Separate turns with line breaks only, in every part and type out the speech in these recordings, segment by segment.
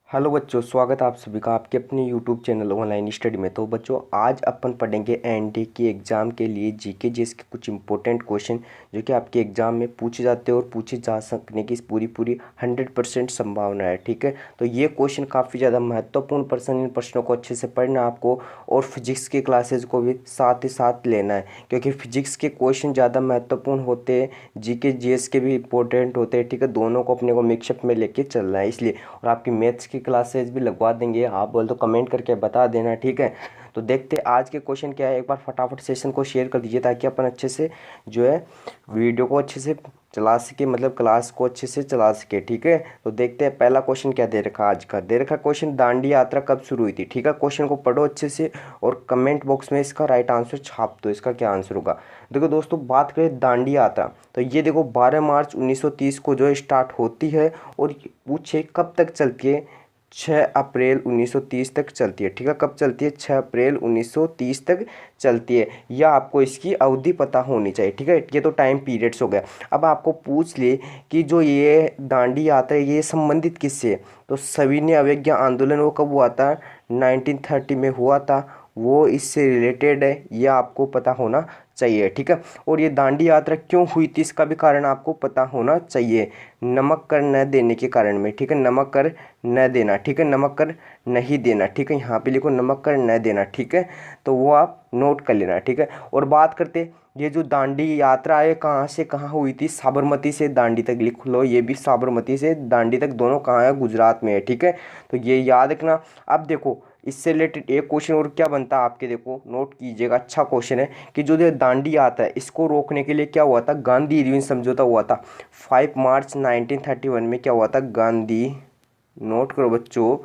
Hello बच्चों, स्वागत है आप सभी का आपके अपने यूट्यूब चैनल ऑनलाइन स्टडी में। तो बच्चों, आज अपन पढ़ेंगे एनडी की एग्ज़ाम के लिए जीके जीएस के कुछ इंपॉर्टेंट क्वेश्चन जो कि आपके एग्ज़ाम में पूछे जाते हैं और पूछे जा सकने की पूरी 100% संभावना है। ठीक है, तो ये क्वेश्चन काफ़ी ज़्यादा महत्वपूर्ण प्रश्न, इन प्रश्नों को अच्छे से पढ़ना आपको और फिजिक्स के क्लासेज को भी साथ ही साथ लेना है, क्योंकि फिजिक्स के क्वेश्चन ज़्यादा महत्वपूर्ण होते हैं, जीके जीएस के भी इंपॉर्टेंट होते हैं। ठीक है, दोनों को अपने को मिक्सअप में लेके चलना है इसलिए। और आपकी मैथ्स की क्लासेस भी लगवा देंगे, आप बोल तो कमेंट करके बता देना। ठीक है, तो देखते आज के क्वेश्चन क्या है। एक बार फटाफट सेशन को शेयर कर दीजिए ताकि अपन अच्छे से जो है वीडियो को अच्छे से चला सके, मतलब क्लास को अच्छे से चला सके। ठीक है, तो देखते हैं पहला क्वेश्चन क्या दे रखा आज का। दे रखा क्वेश्चन, दांडी यात्रा कब शुरू हुई थी। ठीक है, क्वेश्चन को पढ़ो अच्छे से और कमेंट बॉक्स में इसका राइट आंसर छाप दो, इसका क्या आंसर होगा। देखो दोस्तों, बात करें दांडी यात्रा तो ये देखो 12 मार्च 1930 को जो है स्टार्ट होती है और पूछे कब तक चलती है। 6 अप्रैल 1930 तक चलती है। ठीक है, कब चलती है? 6 अप्रैल 1930 तक चलती है। या आपको इसकी अवधि पता होनी चाहिए। ठीक है, ये तो टाइम पीरियड्स हो गया। अब आपको पूछ ले कि जो ये दांडी यात्रा है ये संबंधित किससे है, तो सविनय अवज्ञा आंदोलन वो कब हुआ था? 1930 में हुआ था, वो इससे रिलेटेड है, यह आपको पता होना चाहिए। ठीक है, और ये दांडी यात्रा क्यों हुई थी इसका भी कारण आपको पता होना चाहिए, नमक कर न देने के कारण में। ठीक है, नमक कर न देना। ठीक है, नमक कर नहीं देना। ठीक है, यहाँ पे लिखो नमक कर न देना। ठीक है, तो वो आप नोट कर लेना। ठीक है, और बात करते ये जो दांडी यात्रा है कहाँ से कहाँ हुई थी? साबरमती से दांडी तक लिख लो, ये भी साबरमती से दांडी तक दोनों कहाँ है? गुजरात में है। ठीक है, तो ये याद रखना। अब देखो इससे रिलेटेड एक क्वेश्चन और क्या बनता है आपके, देखो नोट कीजिएगा, अच्छा क्वेश्चन है कि जो ये दांडी यात्रा है इसको रोकने के लिए क्या हुआ था? गांधी इरविन समझौता हुआ था। 5 मार्च 1931 में क्या हुआ था? गांधी, नोट करो बच्चों,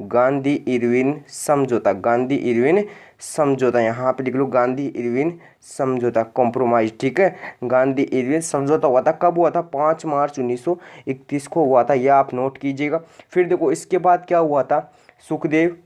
गांधी इरविन समझौता। गांधी इरविन समझौता, यहाँ पे लिख लो गांधी इरविन समझौता, कॉम्प्रोमाइज। ठीक है, गांधी इरविन समझौता हुआ था। कब हुआ था? 5 मार्च 1931 को हुआ था, यह आप नोट कीजिएगा। फिर देखो इसके बाद क्या हुआ था? सुखदेव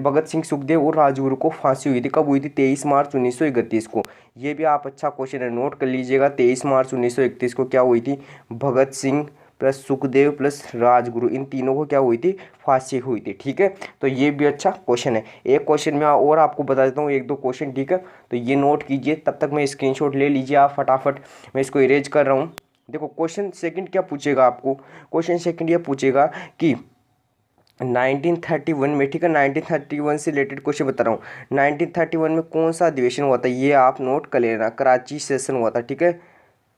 भगत सिंह सुखदेव और राजगुरु को फांसी हुई थी। कब हुई थी? 23 मार्च 1931 को। ये भी आप अच्छा क्वेश्चन है, नोट कर लीजिएगा। 23 मार्च 1931 को क्या हुई थी? भगत सिंह प्लस सुखदेव प्लस राजगुरु, इन तीनों को क्या हुई थी? फांसी हुई थी। ठीक है, तो ये भी अच्छा क्वेश्चन है। एक क्वेश्चन में और आपको बता देता हूँ, एक दो क्वेश्चन। ठीक है, तो ये नोट कीजिए, तब तक मैं स्क्रीनशॉट ले लीजिए आप फटाफट, मैं इसको इरेज कर रहा हूँ। देखो क्वेश्चन सेकंड क्या पूछेगा आपको? क्वेश्चन सेकंड ये पूछेगा कि 1931 में, ठीक है, 1931 से रिलेटेड क्वेश्चन बता रहा हूँ। 1931 में कौन सा अधिवेशन हुआ था? ये आप नोट कर लेना, कराची सेशन हुआ था। ठीक है,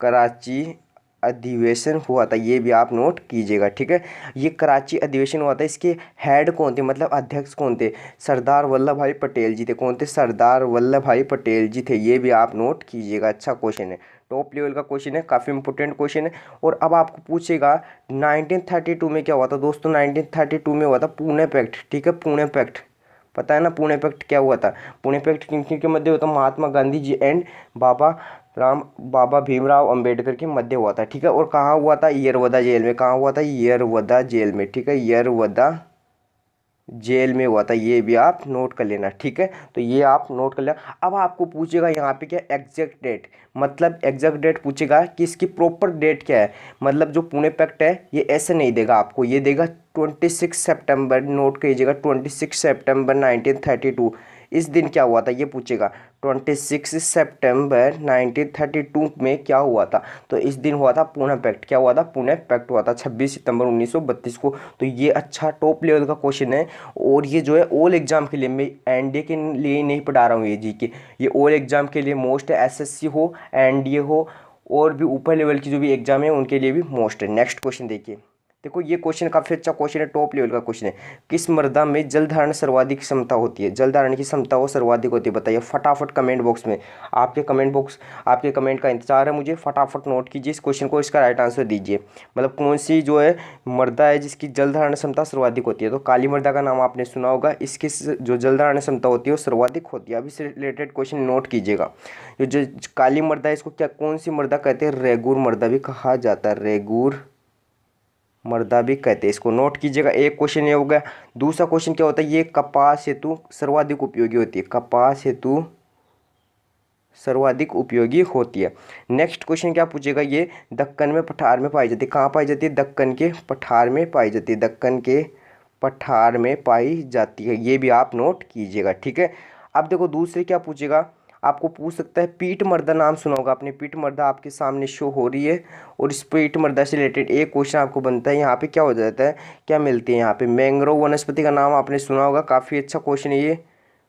कराची अधिवेशन हुआ था, ये भी आप नोट कीजिएगा। ठीक है, ये कराची अधिवेशन हुआ था, इसके हेड कौन थे, मतलब अध्यक्ष कौन थे? सरदार वल्लभ भाई पटेल जी थे। कौन थे? सरदार वल्लभ भाई पटेल जी थे, ये भी आप नोट कीजिएगा। अच्छा क्वेश्चन है, टॉप लेवल का क्वेश्चन है, काफ़ी इंपॉर्टेंट क्वेश्चन है। और अब आपको पूछेगा 1932 में क्या हुआ था दोस्तों? 1932 में हुआ था पुणे पैक्ट। ठीक है, पुणे पैक्ट, पता है ना पुणे पैक्ट क्या हुआ था? पुणे पैक्ट किन किन के मध्य हुआ था? महात्मा गांधी जी एंड बाबा भीमराव अंबेडकर के मध्य हुआ था। ठीक है, और कहाँ हुआ था? यरवदा जेल में। कहाँ हुआ था? यरवदा जेल में। ठीक है, यरवदा जेल में हुआ था, ये भी आप नोट कर लेना। ठीक है, तो ये आप नोट कर लेना। अब आपको पूछेगा यहाँ पे क्या? एग्जैक्ट डेट, मतलब एग्जैक्ट डेट पूछेगा कि इसकी प्रॉपर डेट क्या है। मतलब जो पुणे पैक्ट है ये ऐसे नहीं देगा आपको, ये देगा 26 सितंबर, नोट कीजिएगा 26 सितंबर 1932। इस दिन क्या हुआ था ये पूछेगा। 26 सितंबर 1932 में क्या हुआ था? तो इस दिन हुआ था पुणे पैक्ट। क्या हुआ था? पुणे पैक्ट हुआ था 26 सितंबर 1932 को। तो ये अच्छा टॉप लेवल का क्वेश्चन है। और ये जो है ऑल एग्जाम के लिए, मैं एनडीए के लिए नहीं पढ़ा रहा हूँ ये जीके, ये ऑल एग्जाम के लिए मोस्ट है। एसएससी हो, एनडीए हो, और भी ऊपर लेवल की जो भी एग्जाम है उनके लिए भी मोस्ट है। नेक्स्ट क्वेश्चन देखिए, देखो ये क्वेश्चन काफ़ी अच्छा क्वेश्चन है, टॉप लेवल का क्वेश्चन है। किस मृदा में जल धारण सर्वाधिक क्षमता होती है? जल धारण की क्षमता वो सर्वाधिक होती है, बताइए फटाफट कमेंट बॉक्स में। आपके कमेंट का इंतजार है मुझे, फटाफट नोट कीजिए इस क्वेश्चन को, इसका राइट आंसर दीजिए। मतलब कौन सी जो है मृदा है जिसकी जल धारण क्षमता सर्वाधिक होती है? तो काली मृदा का नाम आपने सुना होगा, इसकी जो जल धारण क्षमता होती है वो सर्वाधिक होती है। अब इससे रिलेटेड क्वेश्चन नोट कीजिएगा। ये जो काली मृदा है इसको क्या, कौन सी मृदा कहते हैं? रेगुर मृदा भी कहा जाता है, रेगुर मृदा भी कहते हैं इसको, नोट कीजिएगा। एक क्वेश्चन ये हो गया। दूसरा क्वेश्चन क्या होता है? ये कपास हेतु सर्वाधिक उपयोगी होती है, कपास हेतु सर्वाधिक उपयोगी होती है। नेक्स्ट क्वेश्चन क्या पूछेगा? ये दक्कन में पठार में पाई जाती है। कहाँ पाई जाती है? दक्कन के पठार में पाई जाती है, दक्कन के पठार में पाई जाती है, ये भी आप नोट कीजिएगा। ठीक है, अब देखो दूसरे क्या पूछेगा, आपको पूछ सकता है पीट मर्दा, नाम सुना होगा आपने, पीट मर्दा आपके सामने शो हो रही है, और इस पीट मर्दा से रिलेटेड एक क्वेश्चन आपको बनता है। यहाँ पे क्या हो जाता है, क्या मिलती है यहाँ पे, मैंग्रोव वनस्पति का नाम आपने सुना होगा, काफ़ी अच्छा क्वेश्चन है ये।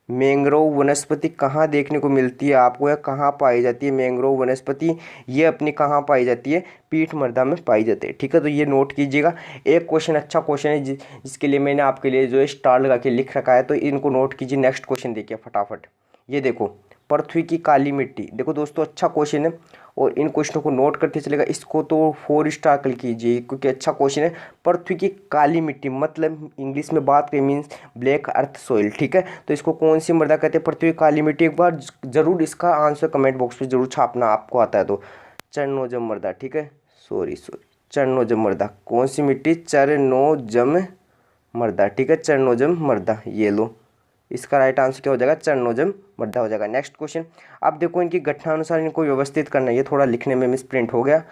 मैंग्रोव वनस्पति कहाँ देखने को मिलती है आपको, या कहाँ पाई जाती है मैंग्रोव वनस्पति, ये अपनी कहाँ पाई जाती है, पीठ मृदा में पाई जाती है। ठीक है, तो ये नोट कीजिएगा। एक क्वेश्चन अच्छा क्वेश्चन है जिसके लिए मैंने आपके लिए जो है स्टार लगा के लिख रखा है, तो इनको नोट कीजिए। नेक्स्ट क्वेश्चन देखिए फटाफट, ये देखो पृथ्वी की काली मिट्टी, देखो दोस्तों अच्छा क्वेश्चन है, और इन क्वेश्चनों को नोट करते चलेगा। इसको तो 4 स्टार कर कीजिए क्योंकि अच्छा क्वेश्चन है। पृथ्वी की काली मिट्टी मतलब इंग्लिश में बात करें मीन्स ब्लैक अर्थ सोइल। ठीक है, तो इसको कौन सी मृदा कहते हैं, पृथ्वी की काली मिट्टी। एक बार जरूर इसका आंसर कमेंट बॉक्स में जरूर छापना, आपको आता है तो। चरणोजम मृदा, ठीक है, सॉरी चरणोजम मृदा, कौन सी मिट्टी, चरणोजम मृदा। ठीक है, चरणोजम मृदा, ये लो, इसका राइट आंसर क्या हो जाएगा, चरणोजम मृदा हो जाएगा। नेक्स्ट क्वेश्चन, अब देखो इनकी घटनानुसार इनको व्यवस्थित करना है, ये थोड़ा लिखने में मिस प्रिंट हो गया,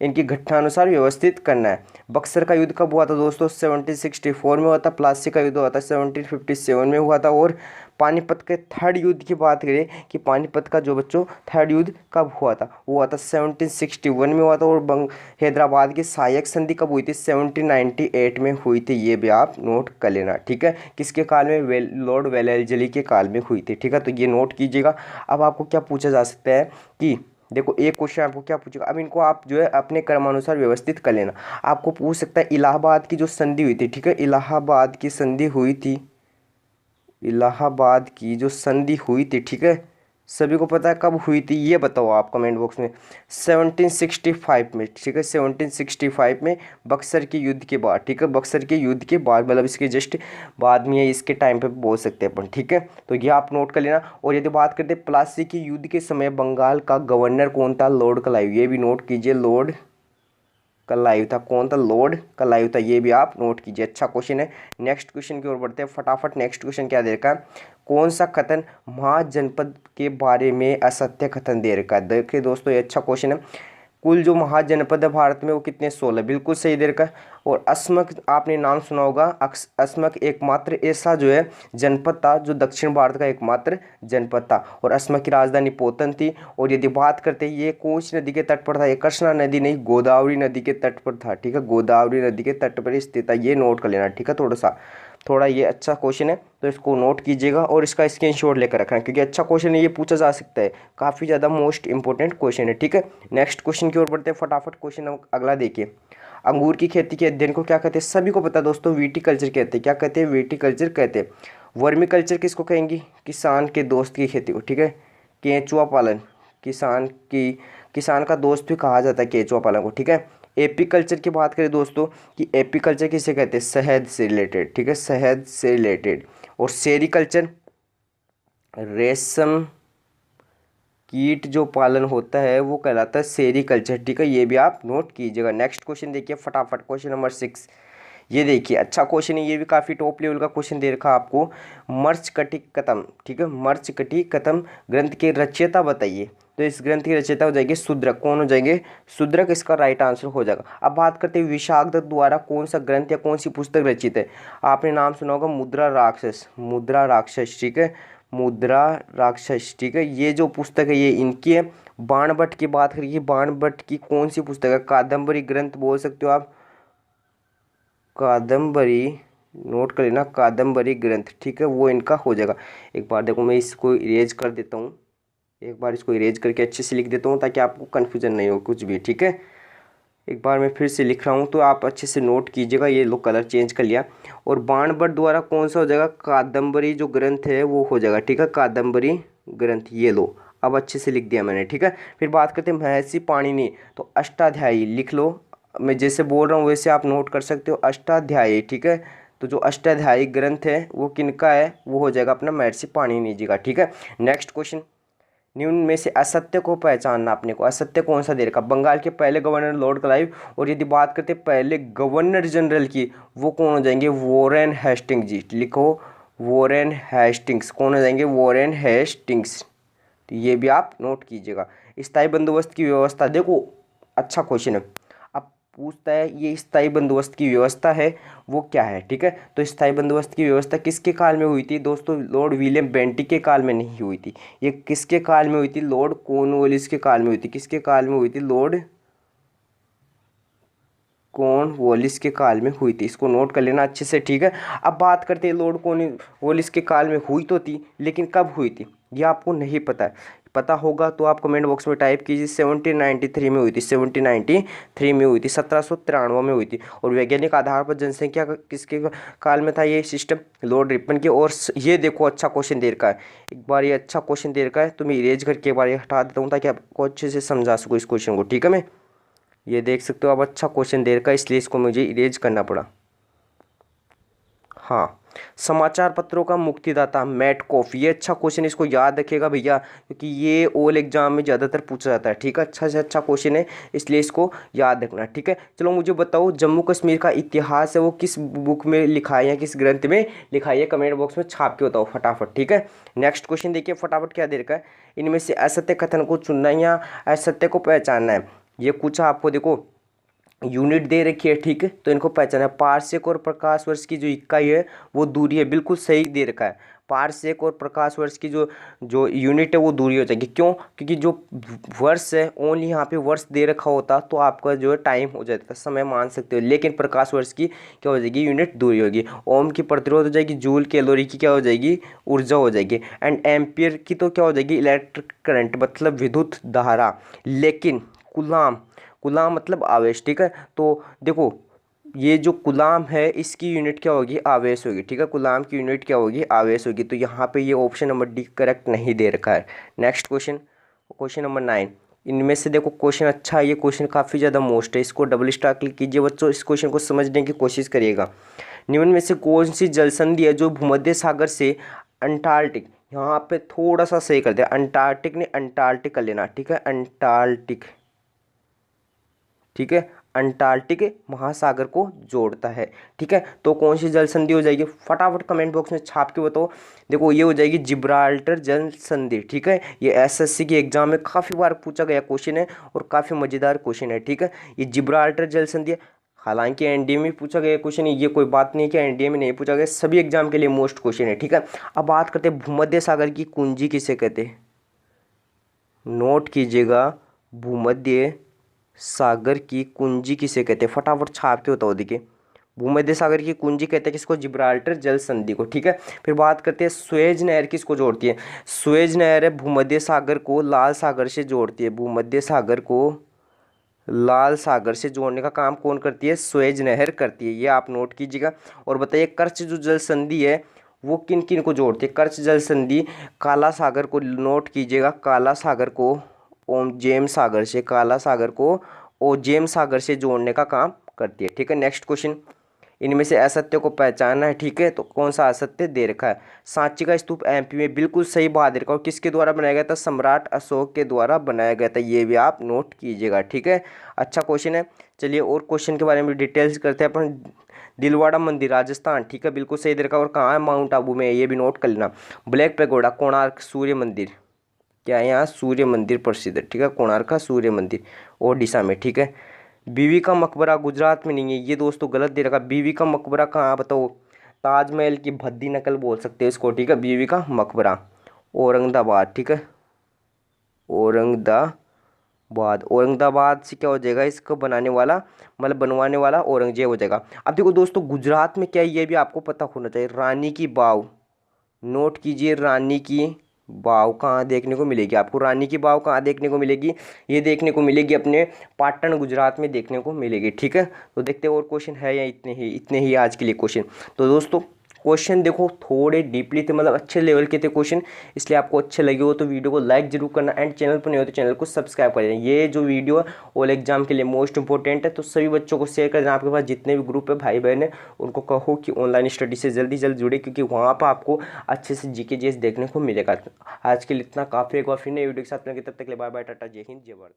इनकी घटनानुसार व्यवस्थित करना है। बक्सर का युद्ध कब हुआ था दोस्तों, 1764 में हुआ था। प्लासी का युद्ध हुआ था 1757 में हुआ था। और पानीपत के थर्ड युद्ध की बात करें कि पानीपत का जो बच्चों थर्ड युद्ध कब हुआ था, वो हुआ था 1761 में हुआ था। और हैदराबाद की सहायक संधि कब हुई थी, 1798 में हुई थी, ये भी आप नोट कर लेना। ठीक है, किसके काल में, लॉर्ड वेलेस्ली के काल में हुई थी। ठीक है, तो ये नोट कीजिएगा। अब आपको क्या पूछा जा सकता है कि देखो एक क्वेश्चन आपको क्या पूछेगा, अब इनको आप जो है अपने क्रमानुसार व्यवस्थित कर लेना। आपको पूछ सकता है इलाहाबाद की जो संधि हुई थी, ठीक है, इलाहाबाद की संधि हुई थी, इलाहाबाद की जो संधि हुई थी, ठीक है, सभी को पता है कब हुई थी, ये बताओ आप कमेंट बॉक्स में। 1765 में, ठीक है, 1765 में बक्सर के युद्ध के बाद। ठीक है, बक्सर के युद्ध के बाद मतलब इसके जस्ट बाद में, इसके टाइम पे बोल सकते हैं अपन। ठीक है, तो ये आप नोट कर लेना। और यदि बात करते हैं प्लासी के युद्ध के समय बंगाल का गवर्नर कौन था, लॉर्ड क्लाइव, ये भी नोट कीजिए, लॉर्ड क्लाइव था। कौन था, लॉर्ड क्लाइव था, ये भी आप नोट कीजिए। अच्छा क्वेश्चन है। नेक्स्ट क्वेश्चन की ओर बढ़ते हैं फटाफट। नेक्स्ट क्वेश्चन क्या दे रखा है, कौन सा कथन महाजनपद के बारे में असत्य कथन दे रखा है। देखिए दोस्तों ये अच्छा क्वेश्चन है। कुल जो महाजनपद है भारत में वो कितने, 16, बिल्कुल सही दे रखा है। और अस्मक आपने नाम सुना होगा, अस्मक एकमात्र ऐसा जो है जनपद था जो दक्षिण भारत का एकमात्र जनपद था, और अस्मक की राजधानी पोतन थी। और यदि बात करते हैं ये कौन सी नदी के तट पर था, ये कृष्णा नदी नहीं, गोदावरी नदी के तट पर था। ठीक है, गोदावरी नदी के तट पर स्थित है, ये नोट कर लेना। ठीक है, थोड़ा ये अच्छा क्वेश्चन है तो इसको नोट कीजिएगा और इसका स्क्रीनशॉट लेकर रखना, क्योंकि अच्छा क्वेश्चन है, ये पूछा जा सकता है, काफ़ी ज़्यादा मोस्ट इंपॉर्टेंट क्वेश्चन है। ठीक है, नेक्स्ट क्वेश्चन की ओर बढ़ते हैं फटाफट। क्वेश्चन अगला देखिए, अंगूर की खेती के अध्ययन को क्या कहते हैं, सभी को पता है दोस्तों, विटीकल्चर कहते हैं। क्या कहते हैं, विटीकल्चर कहते हैं। वर्मी कल्चर किसको कहेंगी, किसान के दोस्त की खेती को। ठीक है, केंचुआ पालन, किसान का दोस्त भी कहा जाता है केंचुआ पालन को। ठीक है, एपीकल्चर की बात करें दोस्तों कि एपीकल्चर किसे कहते हैं, शहद से रिलेटेड। ठीक है, शहद से रिलेटेड। और सेरीकल्चर, रेशम कीट जो पालन होता है वो कहलाता है सेरीकल्चर। ठीक है, ये भी आप नोट कीजिएगा। नेक्स्ट क्वेश्चन देखिए फटाफट, क्वेश्चन नंबर 6, ये देखिए अच्छा क्वेश्चन है, ये भी काफ़ी टॉप लेवल का क्वेश्चन दे रखा आपको। मर्मकटिकतम, ठीक है, मर्मकटिकतम ग्रंथ के रचयिता बताइए। तो इस ग्रंथ के रचयिता हो जाएंगे शूद्रक। कौन हो जाएंगे, शूद्रक इसका राइट आंसर हो जाएगा। अब बात करते हैं विशाखदत्त द्वारा कौन सा ग्रंथ या कौन सी पुस्तक रचित है। आपने नाम सुना होगा मुद्रा राक्षस, मुद्रा राक्षस। ठीक है, मुद्रा राक्षस। ठीक है, ये जो पुस्तक है ये इनकी है। बाणभट्ट की बात करिए, बाणभट्ट की कौन सी पुस्तक है, कादम्बरी ग्रंथ बोल सकते हो आप, कादम्बरी, नोट कर लेना, कादम्बरी ग्रंथ। ठीक है, वो इनका हो जाएगा। एक बार देखो मैं इसको इरेज कर देता हूँ, एक बार इसको इरेज करके अच्छे से लिख देता हूँ ताकि आपको कन्फ्यूजन नहीं हो कुछ भी। ठीक है, एक बार मैं फिर से लिख रहा हूँ तो आप अच्छे से नोट कीजिएगा। ये लो कलर चेंज कर लिया। और बाणभट्ट द्वारा कौन सा हो जाएगा, कादम्बरी जो ग्रंथ है वो हो जाएगा। ठीक है, कादम्बरी ग्रंथ, ये लो अब अच्छे से लिख दिया मैंने। ठीक है, फिर बात करते हैं महर्षि पाणिनि, तो अष्टाध्यायी लिख लो, मैं जैसे बोल रहा हूँ वैसे आप नोट कर सकते हो, अष्टाध्यायी। ठीक है, तो जो अष्टाध्यायी ग्रंथ है वो किनका है, वो हो जाएगा अपना महर्षि पाणिनि जी का। ठीक है, नेक्स्ट क्वेश्चन, निम्न में से असत्य को पहचानना अपने को, असत्य कौन सा दे रखा, बंगाल के पहले गवर्नर लॉर्ड क्लाइव। और यदि बात करते पहले गवर्नर जनरल की, वो कौन हो जाएंगे, वॉरेन हेस्टिंग्स जी। लिखो वॉरेन हेस्टिंग्स, कौन हो जाएंगे, वॉरेन हेस्टिंग्स। तो ये भी आप नोट कीजिएगा। स्थायी बंदोबस्त की व्यवस्था, देखो अच्छा क्वेश्चन है। अब पूछता है ये स्थायी बंदोबस्त की व्यवस्था है वो क्या है। ठीक है, तो स्थायी बंदोबस्त की व्यवस्था किसके काल में हुई थी दोस्तों? लॉर्ड विलियम बेंटिक के काल में नहीं हुई थी। ये किसके काल में हुई थी? लॉर्ड कॉर्नवालिस के काल में हुई थी। किसके काल में हुई थी? लॉर्ड कॉर्नवालिस के काल में हुई थी। इसको नोट कर लेना अच्छे से। ठीक है, अब बात करते हैं लॉर्ड कॉर्नवालिस के काल में हुई तो थी, लेकिन कब हुई थी ये आपको नहीं पता है। पता होगा तो आप कमेंट बॉक्स में टाइप कीजिए। 1793 में हुई थी। 1793 में हुई थी, 1793 में हुई थी। और वैज्ञानिक आधार पर जनसंख्या का किसके काल में था ये सिस्टम? लॉर्ड रिपन के। और ये देखो अच्छा क्वेश्चन दे रखा है, एक बार ये अच्छा क्वेश्चन दे रखा है तो मैं इरेज करके एक बार ये हटा देता हूँ ताकि आपको अच्छे से समझा सकूँ इस क्वेश्चन को। ठीक है, मैं ये देख सकते हो आप, अच्छा क्वेश्चन दे रखा है इसलिए इसको मुझे इरेज करना पड़ा। हाँ, समाचार पत्रों का मुक्तिदाता मैटकॉफ, ये अच्छा क्वेश्चन, इसको याद रखिएगा भैया क्योंकि ये ऑल एग्जाम में ज़्यादातर पूछा जाता है। ठीक है, अच्छा से अच्छा क्वेश्चन है इसलिए इसको याद रखना। ठीक है, चलो मुझे बताओ जम्मू कश्मीर का इतिहास है वो किस बुक में लिखा है या किस ग्रंथ में लिखा है? कमेंट बॉक्स में छाप के बताओ फटाफट। ठीक है, नेक्स्ट क्वेश्चन देखिए फटाफट क्या दे रखा है। इनमें से असत्य कथन को चुनना या असत्य को पहचानना है। ये पूछा आपको, देखो यूनिट दे रखी है। ठीक है, तो इनको पहचाना। पारसेक और प्रकाश वर्ष की जो इकाई है वो दूरी है, बिल्कुल सही दे रखा है। पारसेक और प्रकाश वर्ष की जो जो यूनिट है वो दूरी हो जाएगी। क्यों? क्योंकि जो वर्ष है ओनली यहाँ पे वर्ष दे रखा होता तो आपका जो है टाइम हो जाता, समय मान सकते हो, लेकिन प्रकाश वर्ष की क्या हो जाएगी? यूनिट दूरी होगी। ओम की प्रतिरोध हो जाएगी, जूल, कैलोरी की क्या हो जाएगी? ऊर्जा हो जाएगी। एंड एम्पियर की तो क्या हो जाएगी? इलेक्ट्रिक करंट मतलब विद्युत धारा। लेकिन कूलाम, कूलाम मतलब आवेश। ठीक है, तो देखो ये जो कूलाम है इसकी यूनिट क्या होगी? आवेश होगी। ठीक है, कूलाम की यूनिट क्या होगी? आवेश होगी। तो यहाँ पे ये ऑप्शन नंबर डी करेक्ट नहीं दे रखा है। Next question, question number 9। इनमें से देखो क्वेश्चन अच्छा है, ये क्वेश्चन काफ़ी ज़्यादा मोस्ट है, इसको डबल स्टार क्लिक कीजिए बच्चों, इस क्वेश्चन को समझने की कोशिश करिएगा। निम्न में से कौन सी जल संधि है जो भूमध्य सागर से अंटार्कटिक, यहाँ पे थोड़ा सा सही कर दिया, अंटार्कटिक ने अंटार्कटिक कर लेना। ठीक है, अंटार्कटिक। ठीक है, अंटार्कटिक महासागर को जोड़ता है। ठीक है, तो कौन सी जल संधि हो जाएगी? फटाफट कमेंट बॉक्स में छाप के बताओ। देखो ये हो जाएगी जिब्राल्टर जल संधि। ठीक है, ये एसएससी के एग्जाम में काफ़ी बार पूछा गया क्वेश्चन है और काफ़ी मज़ेदार क्वेश्चन है। ठीक है, ये जिब्राल्टर जल संधि है। हालांकि एनडीए में पूछा गया क्वेश्चन है, ये कोई बात नहीं कि एनडीए में नहीं पूछा गया, सभी एग्जाम के लिए मोस्ट क्वेश्चन है। ठीक है, अब बात करते हैं भूमध्य सागर की कुंजी किसे कहते हैं? नोट कीजिएगा, भूमध्य सागर की कुंजी किसे कहते हैं? फटाफट छाप के बताओ। देखिए भूमध्य सागर की कुंजी कहते हैं किसको? जिब्राल्टर जल संधि को। ठीक है, फिर बात करते हैं सुएज नहर किसको जोड़ती है? सुएज नहर है भूमध्य सागर को लाल सागर से जोड़ती है। भूमध्य सागर को लाल सागर से जोड़ने का काम कौन करती है? सुएज नहर करती है, ये आप नोट कीजिएगा। और बताइए कर्च जो जल संधि है वो किन किन को जोड़ती है? कर्च जल संधि काला सागर को, नोट कीजिएगा, काला सागर को ओजेम सागर से, काला सागर को ओजेम सागर से जोड़ने का काम करती है। ठीक है, नेक्स्ट क्वेश्चन, इनमें से असत्य को पहचानना है। ठीक है, तो कौन सा असत्य दे रखा है? सांची का स्तूप एमपी में, बिल्कुल सही बात दे रखा है। और किसके द्वारा बनाया गया था? सम्राट अशोक के द्वारा बनाया गया था, ये भी आप नोट कीजिएगा। ठीक है, अच्छा क्वेश्चन है। चलिए और क्वेश्चन के बारे में डिटेल्स करते हैं अपन। दिलवाड़ा मंदिर राजस्थान, ठीक है, बिल्कुल सही दे रखा है। और कहाँ है? माउंट आबू में, ये भी नोट कर लेना। ब्लैक पैगोडा कोणार्क सूर्य मंदिर, क्या है? यहाँ सूर्य मंदिर प्रसिद्ध है। ठीक है, कोणार्क का सूर्य मंदिर ओडिशा में। ठीक है, बीवी का मकबरा गुजरात में नहीं है, ये दोस्तों गलत दे रखा। बीवी का मकबरा कहाँ बताओ? ताजमहल की भद्दी नकल बोल सकते हैं इसको। ठीक है, बीवी का मकबरा औरंगाबाद। ठीक है, औरंगाबाद, औरंगाबाद से क्या हो जाएगा? इसको बनाने वाला मतलब बनवाने वाला औरंगजेब हो जाएगा। अब देखो दोस्तों गुजरात में क्या है ये भी आपको पता होना चाहिए। रानी की बाव, नोट कीजिए, रानी की वाव कहाँ देखने को मिलेगी आपको? रानी की वाव कहाँ देखने को मिलेगी? ये देखने को मिलेगी अपने पाटन गुजरात में देखने को मिलेगी। ठीक है, तो देखते हैं और क्वेश्चन है या इतने ही आज के लिए क्वेश्चन। तो दोस्तों क्वेश्चन देखो थोड़े डीपली थे, मतलब अच्छे लेवल के थे क्वेश्चन, इसलिए आपको अच्छे लगे हो तो वीडियो को लाइक जरूर करना एंड चैनल पर नहीं हो तो चैनल को सब्सक्राइब कर देना। ये जो वीडियो है ऑल एग्जाम के लिए मोस्ट इंपॉर्टेंट है, तो सभी बच्चों को शेयर कर देना। आपके पास जितने भी ग्रुप है भाई बहन है उनको कहो कि ऑनलाइन स्टडी से जल्दी जुड़े, क्योंकि वहाँ पर आपको अच्छे से जीके जीएस देखने को मिलेगा। आज के लिए इतना काफ़ी, एक बार फिर नई वीडियो के साथ मिलेंगे, तब तक के लिए बाय बाय, टाटा, जय हिंद, जय भारत।